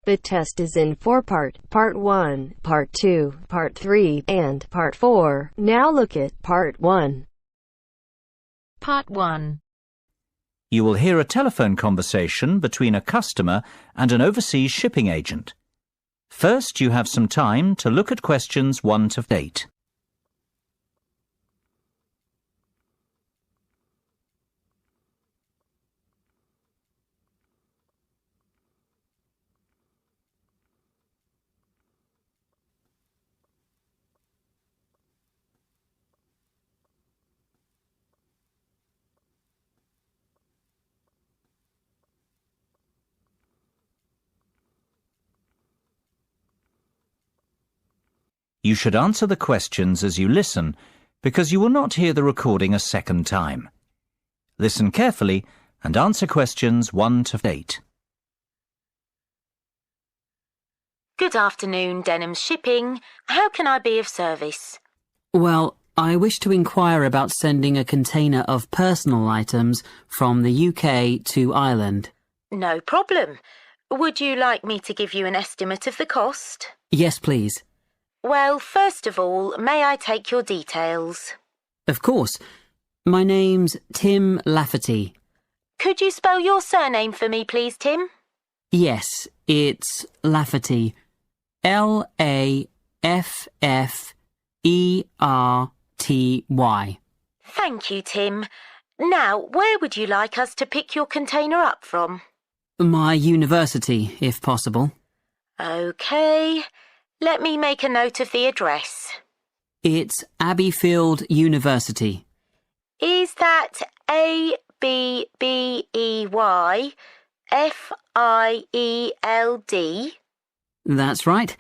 The test is in 4 parts: Part 1, Part 2, Part 3, and Part 4. Now look at Part 1. Part 1. You will hear a telephone conversation between a customer and an overseas shipping agent. First, you have some time to look at questions 1 to 8. You should answer the questions as you listen, because you will not hear the recording a second time. Listen carefully and answer questions 1 to 8. Good afternoon, Denham's Shipping. How can I be of service? Well, I wish to inquire about sending a container of personal items from the UK to Ireland. No problem. Would you like me to give you an estimate of the cost? Yes, please. Well, first of all, may I take your details? Of course. My name's Tim Lafferty. Could you spell your surname for me, please, Tim? Yes, it's Lafferty. Lafferty. Thank you, Tim. Now, where would you like us to pick your container up from? My university, if possible. OK. Let me make a note of the address. It's Abbeyfield University. Is that Abbeyfield? That's right.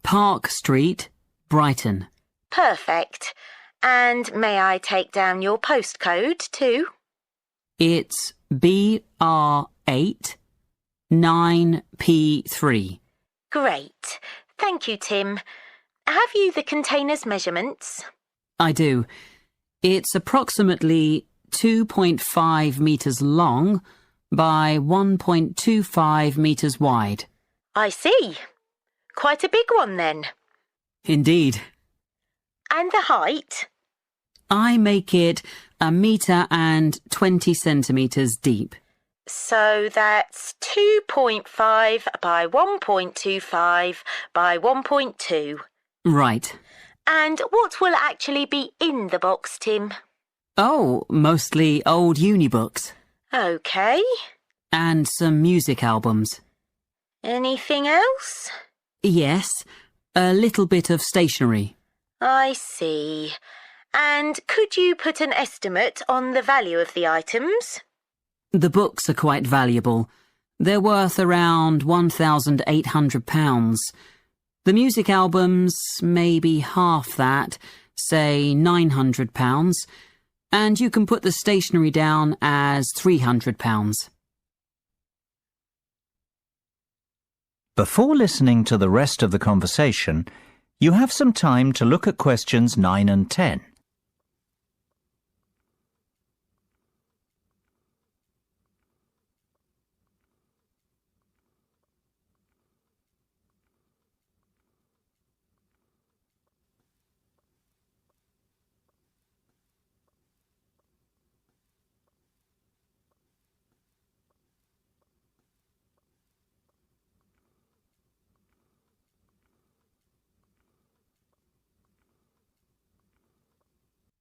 Park Street, Brighton. Perfect. And may I take down your postcode too? It's BR8 9P3. Great. Thank you, Tim. Have you the container's measurements? I do. It's approximately 2.5 metres long by 1.25 metres wide. I see. Quite a big one then. Indeed. And the height? I make it 1.20 metres deep. So that's 2.5 by 1.25 by 1.2. Right. And what will actually be in the box, Tim? Oh, mostly old uni books. OK. And some music albums. Anything else? Yes, a little bit of stationery. I see. And could you put an estimate on the value of the items? The books are quite valuable. They're worth around £1,800. The music albums, maybe half that, say £900. And you can put the stationery down as £300. Before listening to the rest of the conversation, you have some time to look at questions 9 and 10.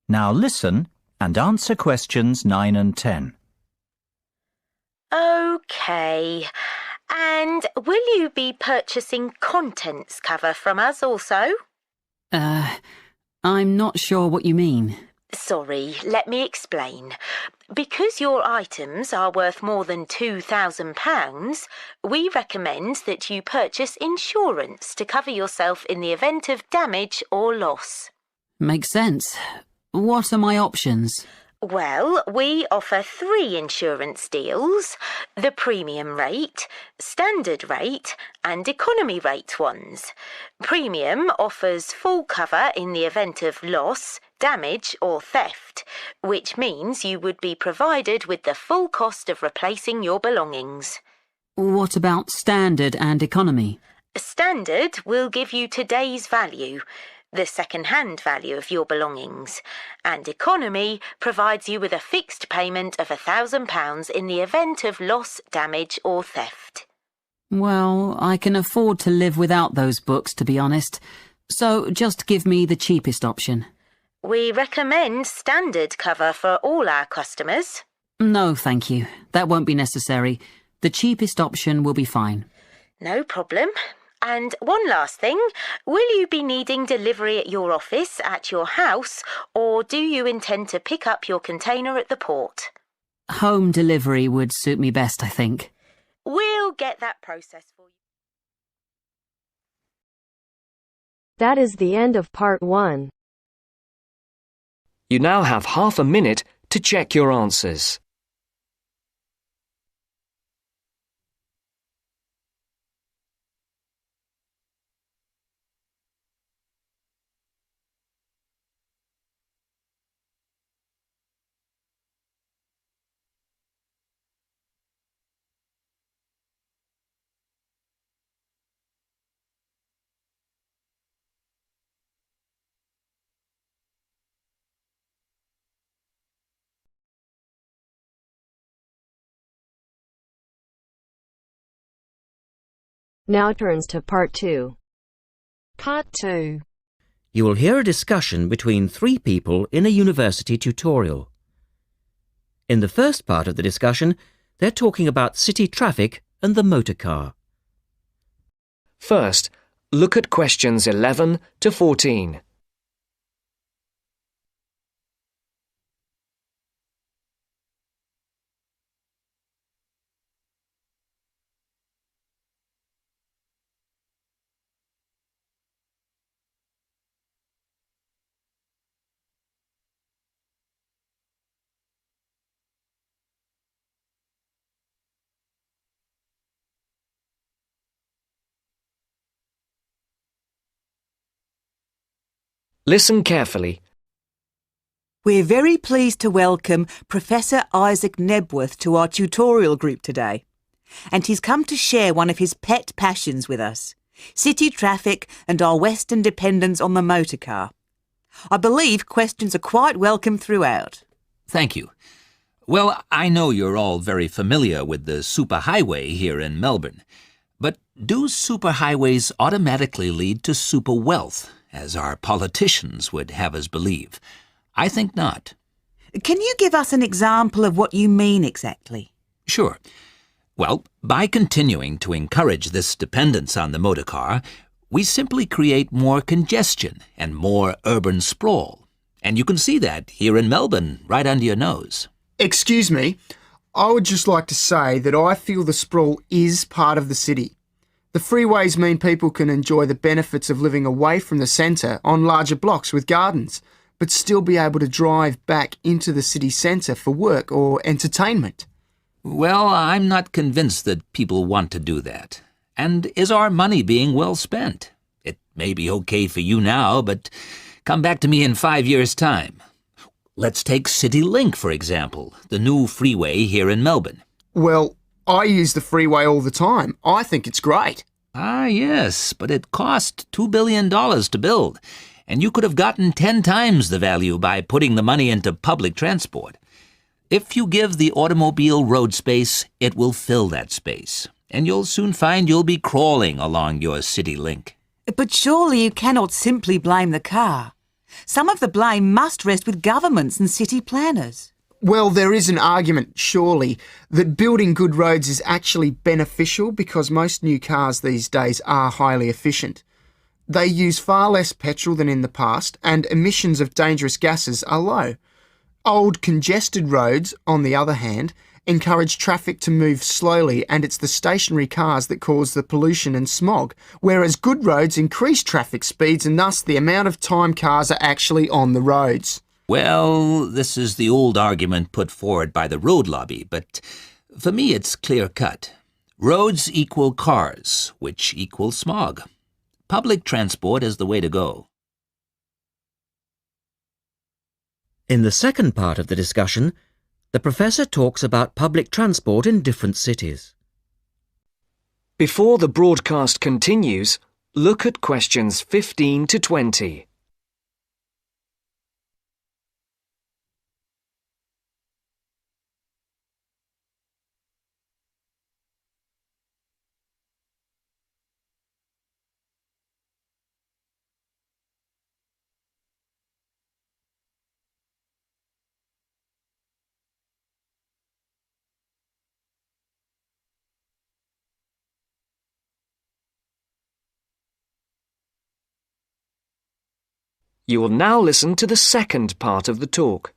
Now listen and answer questions 9 and 10. OK. And will you be purchasing contents cover from us also? I'm not sure what you mean. Sorry, let me explain. Because your items are worth more than £2,000, we recommend that you purchase insurance to cover yourself in the event of damage or loss. Makes sense. What are my options? Well, we offer 3 insurance deals: the premium rate, standard rate and economy rate ones. Premium offers full cover in the event of loss, damage or theft, which means you would be provided with the full cost of replacing your belongings. What about standard and economy? Standard will give you today's value, the second-hand value of your belongings, and economy provides you with a fixed payment of £1,000 in the event of loss, damage or theft. Well, I can afford to live without those books, to be honest, so just give me the cheapest option. We recommend standard cover for all our customers. No, thank you. That won't be necessary. The cheapest option will be fine. No problem. And one last thing, will you be needing delivery at your office, at your house, or do you intend to pick up your container at the port? Home delivery would suit me best, I think. We'll get that process for you. That is the end of part 1. You now have half a minute to check your answers. Now turns to part 2. Part 2. You will hear a discussion between 3 people in a university tutorial. In the first part of the discussion, they're talking about city traffic and the motor car. First, look at questions 11 to 14. Listen carefully. We're very pleased to welcome Professor Isaac Nebworth to our tutorial group today. And he's come to share one of his pet passions with us, city traffic and our Western dependence on the motor car. I believe questions are quite welcome throughout. Thank you. Well, I know you're all very familiar with the superhighway here in Melbourne. But do superhighways automatically lead to super wealth, as our politicians would have us believe? I think not. Can you give us an example of what you mean exactly? Sure. Well, by continuing to encourage this dependence on the motor car, we simply create more congestion and more urban sprawl. And you can see that here in Melbourne, right under your nose. Excuse me, I would just like to say that I feel the sprawl is part of the city. The freeways mean people can enjoy the benefits of living away from the centre on larger blocks with gardens, but still be able to drive back into the city centre for work or entertainment. Well, I'm not convinced that people want to do that. And is our money being well spent? It may be okay for you now, but come back to me in 5 years' time. Let's take CityLink, for example, the new freeway here in Melbourne. Well, I use the freeway all the time. I think it's great. Ah, yes, but it cost $2 billion to build, and you could have gotten 10 times the value by putting the money into public transport. If you give the automobile road space, it will fill that space, and you'll soon find you'll be crawling along your CityLink. But surely you cannot simply blame the car. Some of the blame must rest with governments and city planners. Well, there is an argument, surely, that building good roads is actually beneficial because most new cars these days are highly efficient. They use far less petrol than in the past, and emissions of dangerous gases are low. Old, congested roads, on the other hand, encourage traffic to move slowly, and it's the stationary cars that cause the pollution and smog, whereas good roads increase traffic speeds and thus the amount of time cars are actually on the roads. Well, this is the old argument put forward by the road lobby, but for me it's clear-cut. Roads equal cars, which equal smog. Public transport is the way to go. In the second part of the discussion, the professor talks about public transport in different cities. Before the broadcast continues, look at questions 15 to 20. You will now listen to the second part of the talk.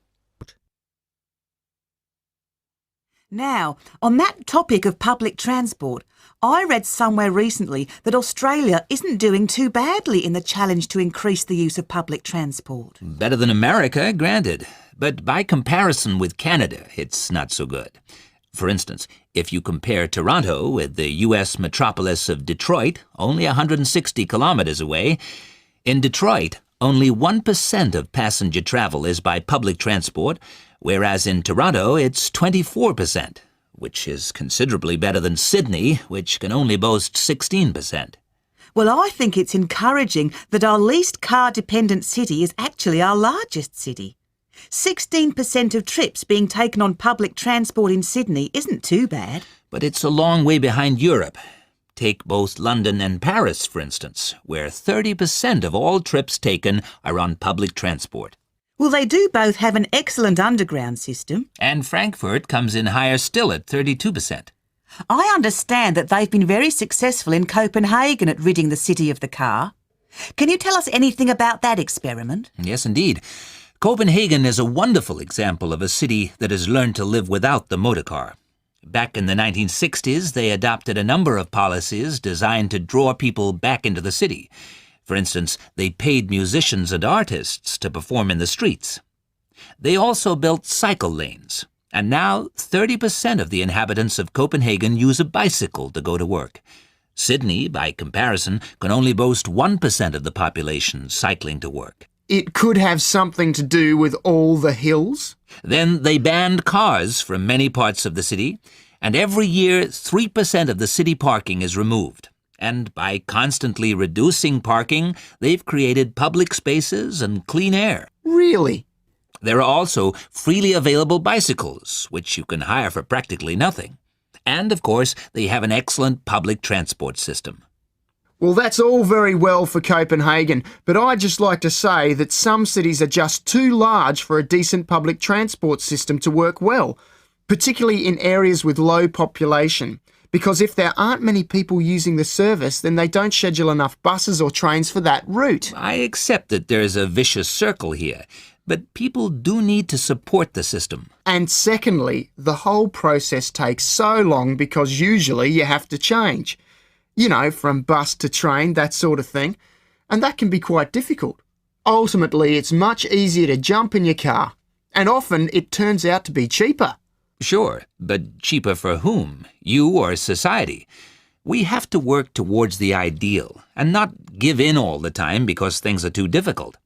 Now, on that topic of public transport, I read somewhere recently that Australia isn't doing too badly in the challenge to increase the use of public transport. Better than America, granted. But by comparison with Canada, it's not so good. For instance, if you compare Toronto with the U.S. metropolis of Detroit, only 160 kilometers away, in Detroit, only 1% of passenger travel is by public transport, whereas in Toronto it's 24%, which is considerably better than Sydney, which can only boast 16%. Well, I think it's encouraging that our least car-dependent city is actually our largest city. 16% of trips being taken on public transport in Sydney isn't too bad. But it's a long way behind Europe. Take both London and Paris, for instance, where 30% of all trips taken are on public transport. Well, they do both have an excellent underground system. And Frankfurt comes in higher still at 32%. I understand that they've been very successful in Copenhagen at ridding the city of the car. Can you tell us anything about that experiment? Yes, indeed. Copenhagen is a wonderful example of a city that has learned to live without the motor car. Back in the 1960s, they adopted a number of policies designed to draw people back into the city. For instance, they paid musicians and artists to perform in the streets. They also built cycle lanes, and now 30% of the inhabitants of Copenhagen use a bicycle to go to work. Sydney, by comparison, can only boast 1% of the population cycling to work. It could have something to do with all the hills? Then they banned cars from many parts of the city, and every year 3% of the city parking is removed. And by constantly reducing parking, they've created public spaces and clean air. Really? There are also freely available bicycles, which you can hire for practically nothing. And, of course, they have an excellent public transport system. Well, that's all very well for Copenhagen, but I'd just like to say that some cities are just too large for a decent public transport system to work well, particularly in areas with low population, because if there aren't many people using the service, then they don't schedule enough buses or trains for that route. I accept that there's a vicious circle here, but people do need to support the system. And secondly, the whole process takes so long because usually you have to change. You know, from bus to train, that sort of thing. And that can be quite difficult. Ultimately, it's much easier to jump in your car. And often it turns out to be cheaper. Sure, but cheaper for whom? You or society? We have to work towards the ideal and not give in all the time because things are too difficult.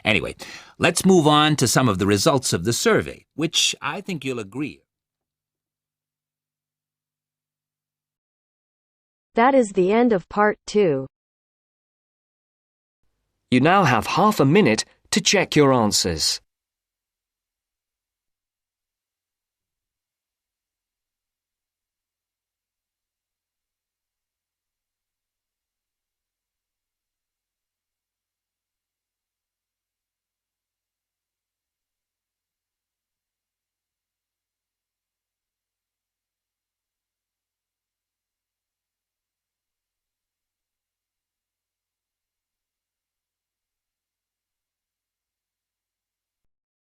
Anyway, let's move on to some of the results of the survey, which I think you'll agree. That is the end of part 2. You now have half a minute to check your answers.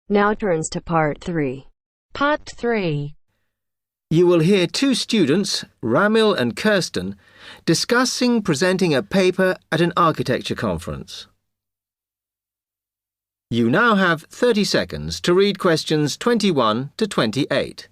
Now turns to part 3. Part 3. You will hear two students, Ramil and Kirsten, discussing presenting a paper at an architecture conference. You now have 30 seconds to read questions 21 to 28.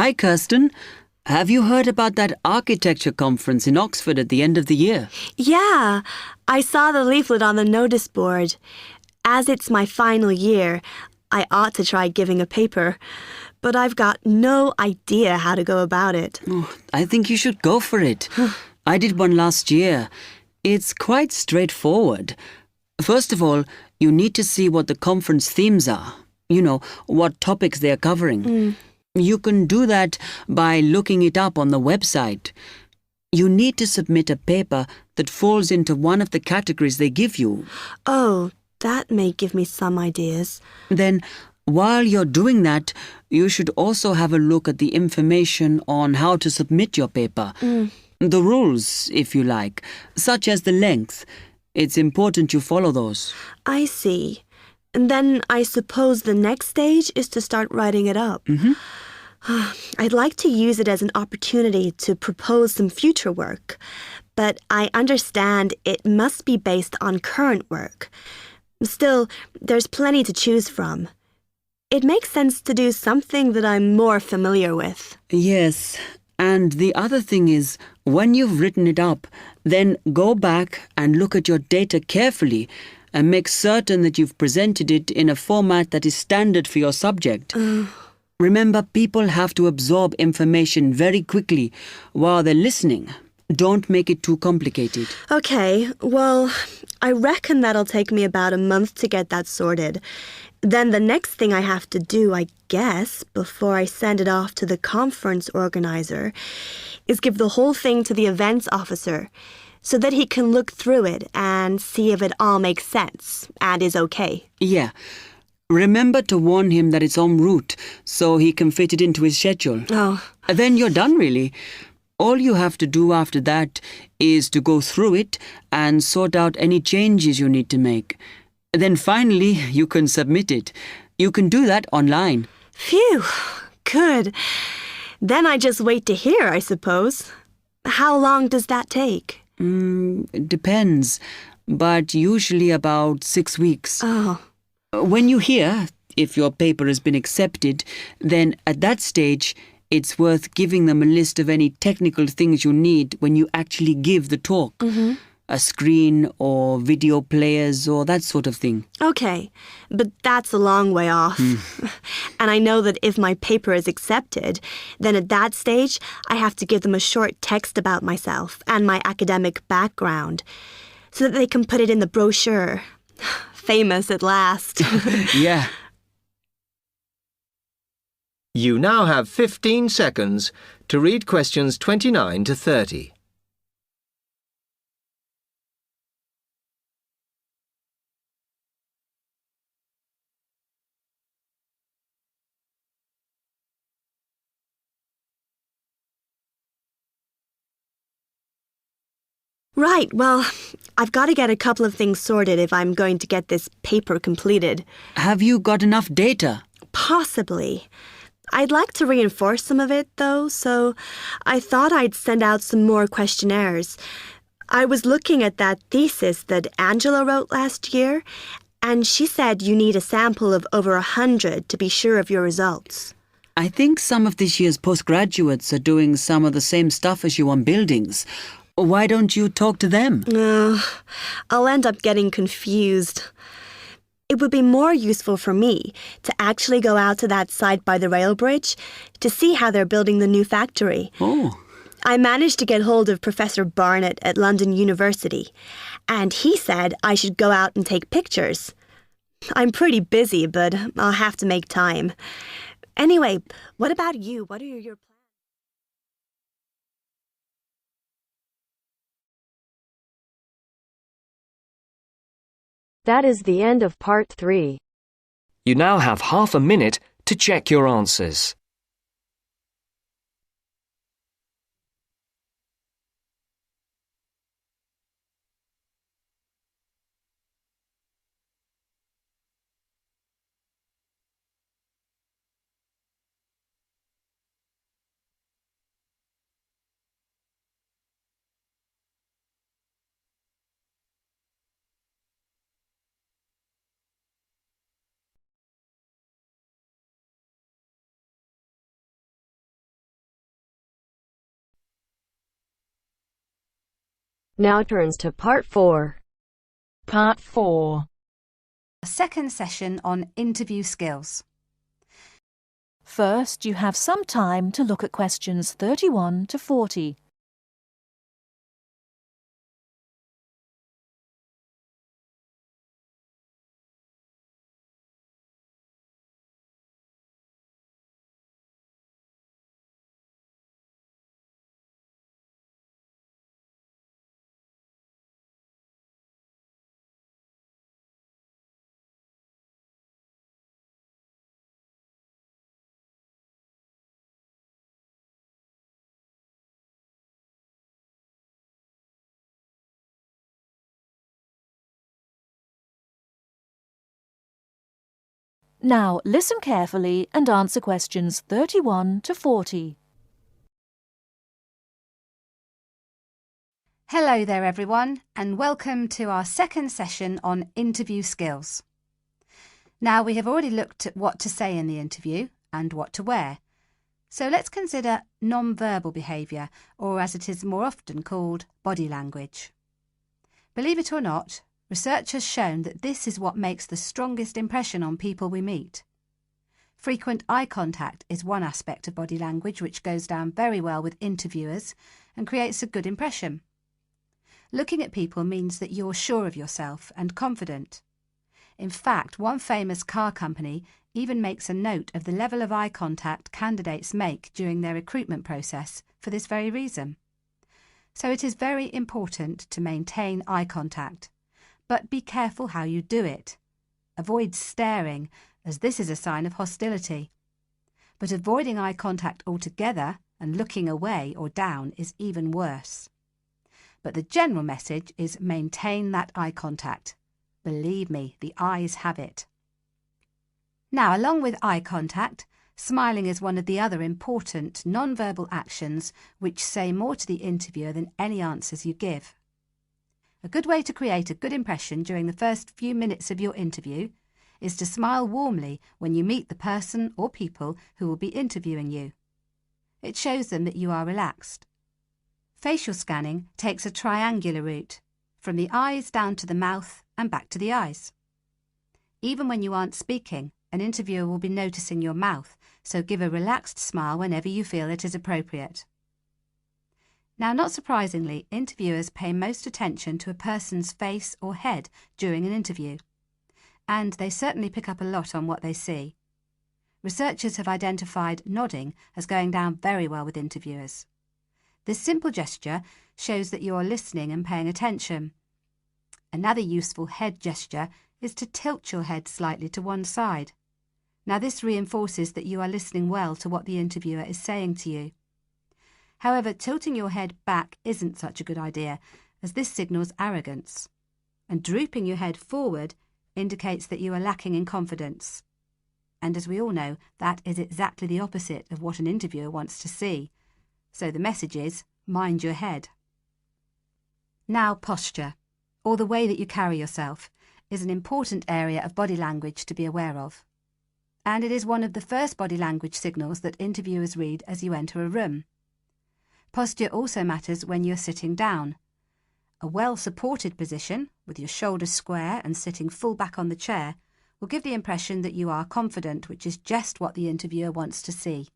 Hi, Kirsten. Have you heard about that architecture conference in Oxford at the end of the year? Yeah, I saw the leaflet on the notice board. As it's my final year, I ought to try giving a paper, but I've got no idea how to go about it. Oh, I think you should go for it. I did one last year. It's quite straightforward. First of all, you need to see what the conference themes are. You know, what topics they're covering. You can do that by looking it up on the website. You need to submit a paper that falls into one of the categories they give you. Oh, that may give me some ideas. Then, while you're doing that, you should also have a look at the information on how to submit your paper. The rules, if you like, such as the length. It's important you follow those. I see. And then I suppose the next stage is to start writing it up. I'd like to use it as an opportunity to propose some future work, but I understand it must be based on current work. Still, there's plenty to choose from. It makes sense to do something that I'm more familiar with. Yes, and the other thing is, when you've written it up, then go back and look at your data carefully and make certain that you've presented it in a format that is standard for your subject. Remember, people have to absorb information very quickly while they're listening. Don't make it too complicated. Okay, well, I reckon that'll take me about a month to get that sorted. Then the next thing I have to do, I guess, before I send it off to the conference organizer, is give the whole thing to the events officer so that he can look through it and see if it all makes sense and is okay. Yeah. Remember to warn him that it's en route so he can fit it into his schedule. Oh. Then you're done, really. All you have to do after that is to go through it and sort out any changes you need to make. Then finally, you can submit it. You can do that online. Phew, good. Then I just wait to hear, I suppose. How long does that take? It depends, but usually about 6 weeks. Oh. When you hear if your paper has been accepted, then at that stage, it's worth giving them a list of any technical things you need when you actually give the talk. A screen or video players or that sort of thing. Okay, but that's a long way off. And I know that if my paper is accepted, then at that stage, I have to give them a short text about myself and my academic background so that they can put it in the brochure. Famous at last. Yeah. You now have 15 seconds to read questions 29 to 30. Right, well, I've got to get a couple of things sorted if I'm going to get this paper completed. Have you got enough data? Possibly. I'd like to reinforce some of it, though, so I thought I'd send out some more questionnaires. I was looking at that thesis that Angela wrote last year, and she said you need a sample of over 100 to be sure of your results. I think some of this year's postgraduates are doing some of the same stuff as you on buildings. Why don't you talk to them? I'll end up getting confused. It would be more useful for me to actually go out to that site by the rail bridge to see how they're building the new factory. Oh. I managed to get hold of Professor Barnett at London University, and he said I should go out and take pictures. I'm pretty busy, but I'll have to make time. Anyway, what about you? What are your plans? That is the end of part 3. You now have half a minute to check your answers. Now turns to Part 4. Part 4. A second session on interview skills. First, you have some time to look at questions 31 to 40. Now, listen carefully and answer questions 31 to 40. Hello there everyone, and welcome to our second session on interview skills. Now, we have already looked at what to say in the interview and what to wear. So let's consider non-verbal behaviour, or as it is more often called, body language. Believe it or not, research has shown that this is what makes the strongest impression on people we meet. Frequent eye contact is one aspect of body language which goes down very well with interviewers and creates a good impression. Looking at people means that you're sure of yourself and confident. In fact, one famous car company even makes a note of the level of eye contact candidates make during their recruitment process for this very reason. So it is very important to maintain eye contact. But be careful how you do it. Avoid staring, as this is a sign of hostility. But avoiding eye contact altogether and looking away or down is even worse. But the general message is maintain that eye contact. Believe me, the eyes have it. Now, along with eye contact, smiling is one of the other important non-verbal actions which say more to the interviewer than any answers you give. A good way to create a good impression during the first few minutes of your interview is to smile warmly when you meet the person or people who will be interviewing you. It shows them that you are relaxed. Facial scanning takes a triangular route, from the eyes down to the mouth and back to the eyes. Even when you aren't speaking, an interviewer will be noticing your mouth, so give a relaxed smile whenever you feel it is appropriate. Now, not surprisingly, interviewers pay most attention to a person's face or head during an interview, and they certainly pick up a lot on what they see. Researchers have identified nodding as going down very well with interviewers. This simple gesture shows that you are listening and paying attention. Another useful head gesture is to tilt your head slightly to one side. Now, this reinforces that you are listening well to what the interviewer is saying to you. However, tilting your head back isn't such a good idea, as this signals arrogance. And drooping your head forward indicates that you are lacking in confidence. And as we all know, that is exactly the opposite of what an interviewer wants to see. So the message is, mind your head. Now, posture, or the way that you carry yourself, is an important area of body language to be aware of. And it is one of the first body language signals that interviewers read as you enter a room. Posture also matters when you're sitting down. A well-supported position, with your shoulders square and sitting full back on the chair, will give the impression that you are confident, which is just what the interviewer wants to see.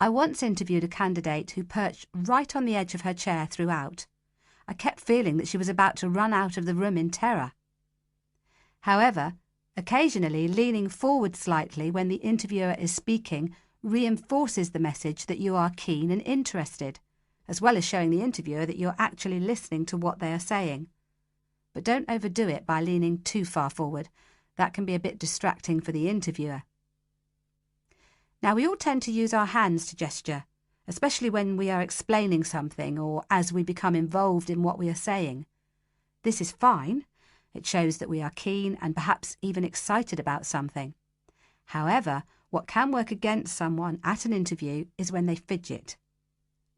I once interviewed a candidate who perched right on the edge of her chair throughout. I kept feeling that she was about to run out of the room in terror. However, occasionally leaning forward slightly when the interviewer is speaking reinforces the message that you are keen and interested, as well as showing the interviewer that you're actually listening to what they are saying. But don't overdo it by leaning too far forward. That can be a bit distracting for the interviewer. Now, we all tend to use our hands to gesture, especially when we are explaining something or as we become involved in what we are saying. This is fine. It shows that we are keen and perhaps even excited about something. However, what can work against someone at an interview is when they fidget.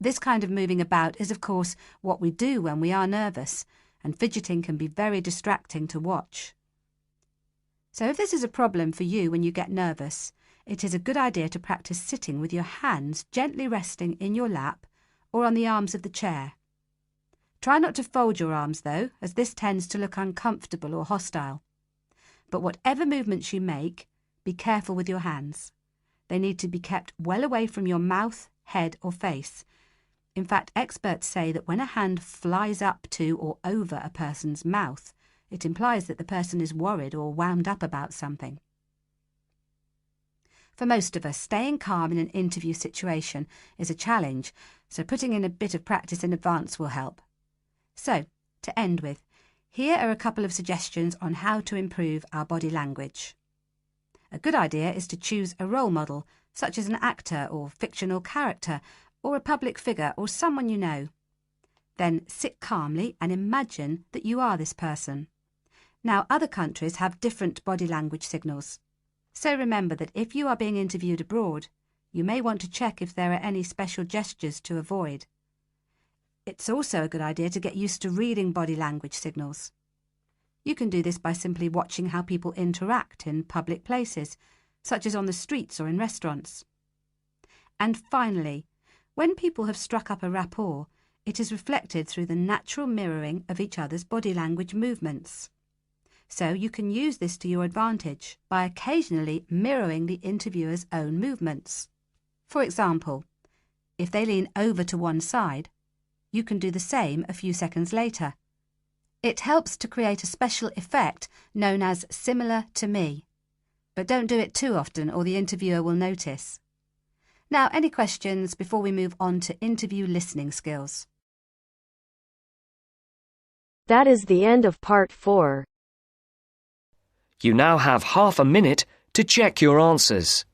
This kind of moving about is, of course, what we do when we are nervous, and fidgeting can be very distracting to watch. So if this is a problem for you when you get nervous, it is a good idea to practice sitting with your hands gently resting in your lap or on the arms of the chair. Try not to fold your arms though, as this tends to look uncomfortable or hostile. But whatever movements you make, be careful with your hands. They need to be kept well away from your mouth, head or face. In fact, experts say that when a hand flies up to or over a person's mouth, it implies that the person is worried or wound up about something. For most of us, staying calm in an interview situation is a challenge, so putting in a bit of practice in advance will help. So, to end with, here are a couple of suggestions on how to improve our body language. A good idea is to choose a role model, such as an actor or fictional character, or a public figure or someone you know. Then sit calmly and imagine that you are this person. Now, other countries have different body language signals. So remember that if you are being interviewed abroad, you may want to check if there are any special gestures to avoid. It's also a good idea to get used to reading body language signals. You can do this by simply watching how people interact in public places, such as on the streets or in restaurants. And finally, when people have struck up a rapport, it is reflected through the natural mirroring of each other's body language movements. So you can use this to your advantage by occasionally mirroring the interviewer's own movements. For example, if they lean over to one side, you can do the same a few seconds later. It helps to create a special effect known as similar to me. But don't do it too often or the interviewer will notice. Now, any questions before we move on to interview listening skills? That is the end of part 4. You now have half a minute to check your answers.